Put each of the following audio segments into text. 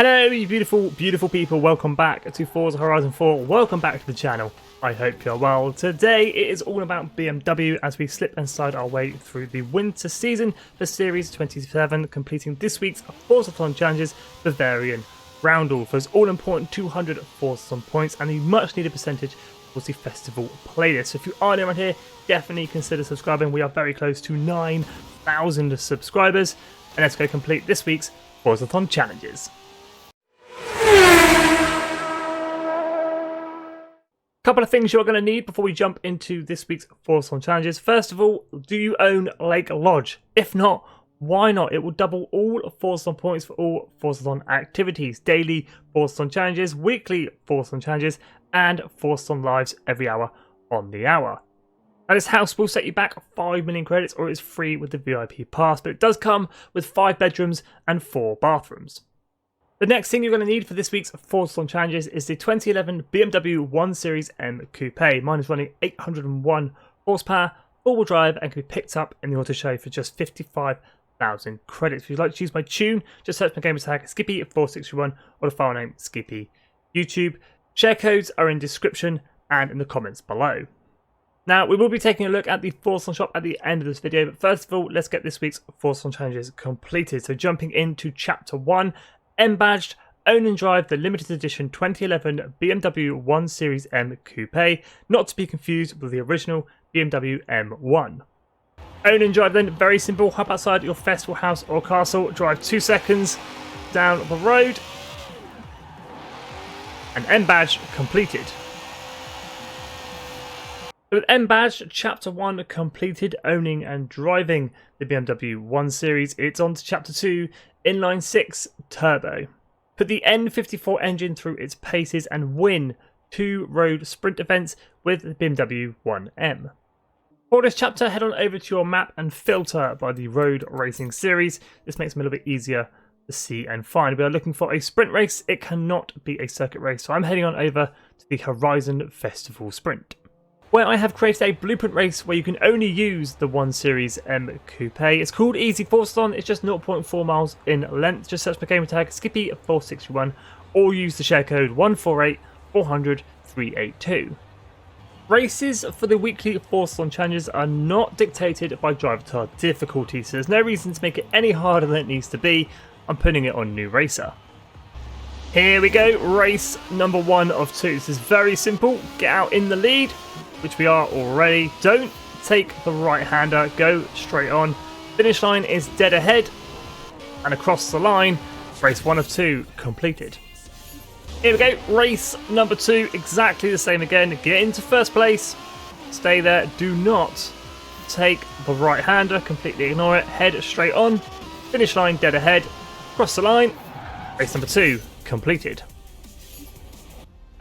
Hello you beautiful, beautiful people, welcome back to Forza Horizon 4, welcome back to the channel. I hope you're well. Today it is all about BMW as we slip and slide our way through the winter season for Series 27, completing this week's Forzathon challenges, Bavarian Roundel for its all-important 200 Forzathon points and the much needed percentage towards the festival playlist. So if you are new around here, definitely consider subscribing. We are very close to 9,000 subscribers, and let's go complete this week's Forzathon challenges. Couple of things you're going to need before we jump into this week's Forzathon challenges. First of all, do you own Lake Lodge? If not, why not? It will double all Forzathon points for all Forzathon activities. Daily Forzathon challenges, weekly Forzathon challenges, and Forzathon lives every hour on the hour. Now this house will set you back 5 million credits, or it's free with the VIP pass, but it does come with 5 bedrooms and 4 bathrooms. The next thing you're going to need for this week's Forzathon challenges is the 2011 BMW 1 Series M Coupe. Mine is running 801 horsepower, all-wheel drive, and can be picked up in the auto show for just 55,000 credits. If you'd like to use my tune, just search my gamer tag Skippy 461 or the file name Skippy YouTube. Share codes are in description and in the comments below. Now, we will be taking a look at the Forzathon shop at the end of this video, but first of all, let's get this week's Forzathon challenges completed. So jumping into Chapter 1, M-badged, own and drive the limited edition 2011 BMW 1 Series M Coupe, not to be confused with the original BMW M1. Own and drive then, very simple, hop outside your festival house or castle, drive 2 seconds down the road, and M-badge completed. With M-badge, Chapter 1 completed, owning and driving the BMW 1 Series, it's on to Chapter 2, Inline 6 Turbo. Put the N54 engine through its paces and win 2 road sprint events with the BMW 1M. For this chapter, head on over to your map and filter by the Road Racing series. This makes them a little bit easier to see and find. We are looking for a sprint race. It cannot be a circuit race, so I'm heading on over to the Horizon Festival Sprint, where I have created a blueprint race where you can only use the 1 Series M Coupe. It's called Easy Forzathon, it's just 0.4 miles in length. Just search my gamer tag Skippy461 or use the share code 148400382. Races for the weekly Forzathon challenges are not dictated by driver tile difficulty, so there's no reason to make it any harder than it needs to be. I'm putting it on New Racer. Here we go, race number 1 of 2. This is very simple. Get out in the lead, which we are already. Don't take the right-hander, go straight on. Finish line is dead ahead, and across the line, race 1 of 2 completed. Here we go, race number 2, exactly the same again. Get into first place, stay there, do not take the right-hander, completely ignore it, head straight on. Finish line dead ahead, cross the line, race number 2 completed.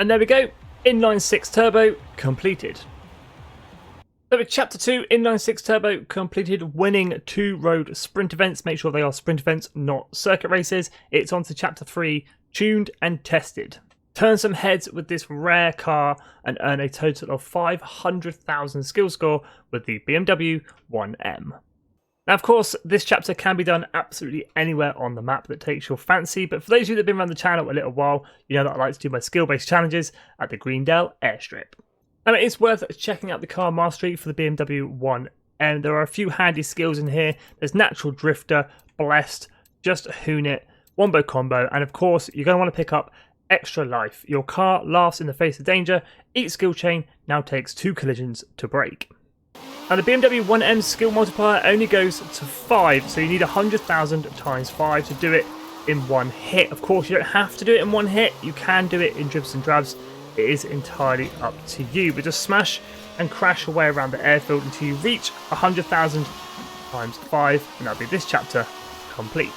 And there we go, Inline 6 Turbo completed. So with Chapter 2, Inline 6 Turbo completed, winning 2 road sprint events. Make sure they are sprint events, not circuit races. It's on to Chapter 3, Tuned and Tested. Turn some heads with this rare car and earn a total of 500,000 skill score with the BMW 1M. Now, of course, this chapter can be done absolutely anywhere on the map that takes your fancy, but for those of you that have been around the channel a little while, you know that I like to do my skill-based challenges at the Greendale Airstrip. And it is worth checking out the car mastery for the BMW 1, and there are a few handy skills in here. There's Natural Drifter, Blessed, Just Hoon It, Wombo Combo, and of course, you're going to want to pick up Extra Life. Your car laughs in the face of danger, each skill chain now takes 2 collisions to break. Now the BMW 1M skill multiplier only goes to 5, so you need 100,000 times 5 to do it in one hit. Of course, you don't have to do it in one hit, you can do it in dribs and drabs. It is entirely up to you, but just smash and crash your way around the airfield until you reach 100,000 times 5, and that'll be this chapter complete.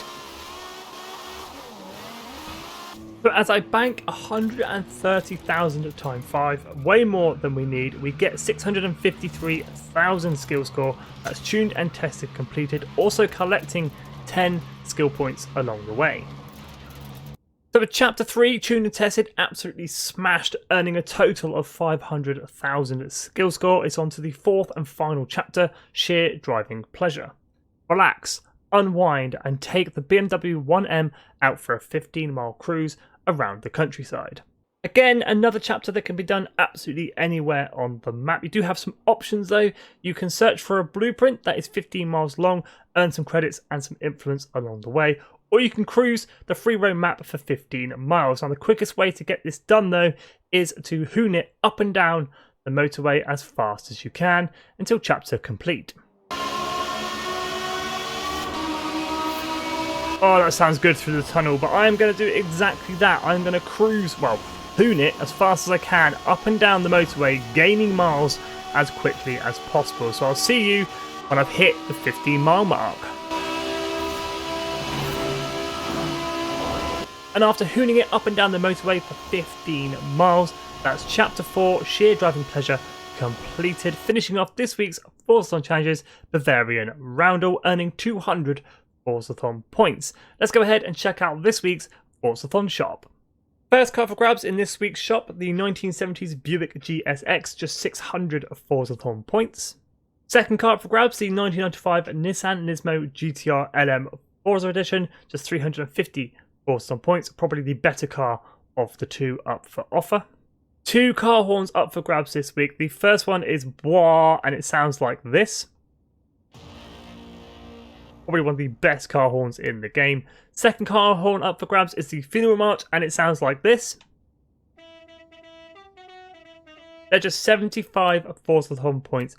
But as I bank 130,000 times 5, way more than we need, we get 653,000 skill score. That's tuned and tested completed, also collecting 10 skill points along the way. So with Chapter 3, tuned and tested, absolutely smashed, earning a total of 500,000 skill score. It's on to the 4th and final chapter, Sheer Driving Pleasure. Relax, unwind and take the BMW 1M out for a 15-mile cruise around the countryside. Again, another chapter that can be done absolutely anywhere on the map. You do have some options though. You can search for a blueprint that is 15 miles long, earn some credits and some influence along the way, or you can cruise the free roam map for 15 miles. Now the quickest way to get this done though is to hoon it up and down the motorway as fast as you can until chapter complete. Oh, that sounds good through the tunnel, but I am going to do exactly that. I'm going to cruise, well, hoon it as fast as I can up and down the motorway, gaining miles as quickly as possible. So I'll see you when I've hit the 15-mile mark. And after hooning it up and down the motorway for 15 miles, that's Chapter 4, Sheer Driving Pleasure, completed, finishing off this week's Forzathon Challenges Bavarian Roundel, earning 200 Forzathon points. Let's go ahead and check out this week's Forzathon shop. First car for grabs in this week's shop, the 1970s Buick GSX, just 600 Forzathon points. Second car for grabs, the 1995 Nissan Nismo GTR LM Forza Edition, just 350 Forzathon points, probably the better car of the two up for offer. Two car horns up for grabs this week. The first one is Bois, and it sounds like this. Probably one of the best car horns in the game. Second car horn up for grabs is the Funeral March, and it sounds like this. They're just 75 Forzathon points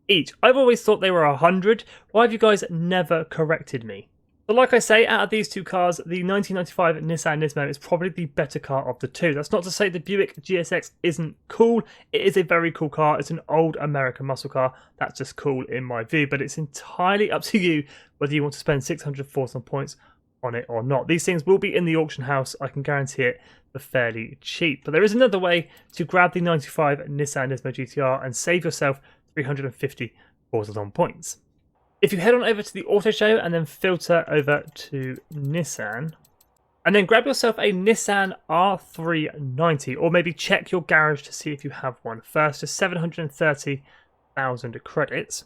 each. I've always thought they were 100. Why have you guys never corrected me? But like I say, out of these two cars, the 1995 Nissan Nismo is probably the better car of the two. That's not to say the Buick GSX isn't cool. It is a very cool car. It's an old American muscle car. That's just cool in my view. But it's entirely up to you whether you want to spend 600 Forzathon points on it or not. These things will be in the auction house. I can guarantee it for fairly cheap. But there is another way to grab the 95 Nissan Nismo GTR and save yourself 350 Forzathon points. If you head on over to the auto show and then filter over to Nissan, and then grab yourself a Nissan R390, or maybe check your garage to see if you have one first, just 730,000 credits.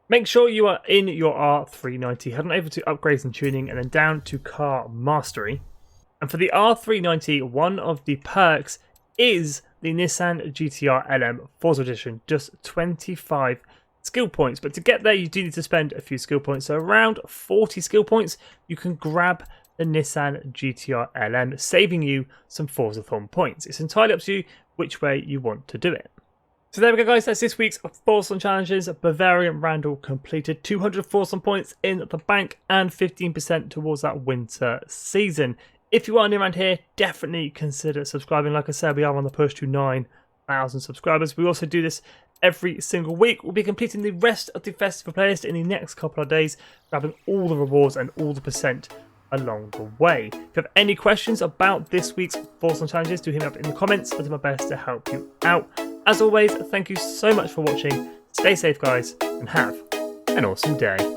Make sure you are in your R390, head on over to upgrades and tuning, and then down to car mastery. And for the R390, one of the perks is the Nissan GTR LM Forza Edition, just 25 skill points, but to get there you do need to spend a few skill points. So around 40 skill points you can grab the Nissan GTR LM, saving you some Forzathon points. It's entirely up to you which way you want to do it. So there we go guys, that's this week's Forzathon Challenges Bavarian Roundel completed. 200 Forzathon points in the bank and 15% towards that winter season. If you are new around here, definitely consider subscribing. Like I said, we are on the push to 9,000 subscribers. We also do this every single week. We'll be completing the rest of the festival playlist in the next couple of days, grabbing all the rewards and all the percent along the way. If you have any questions about this week's Forzathon Challenges, do hit me up in the comments. I'll do my best to help you out. As always, thank you so much for watching. Stay safe guys, and have an awesome day.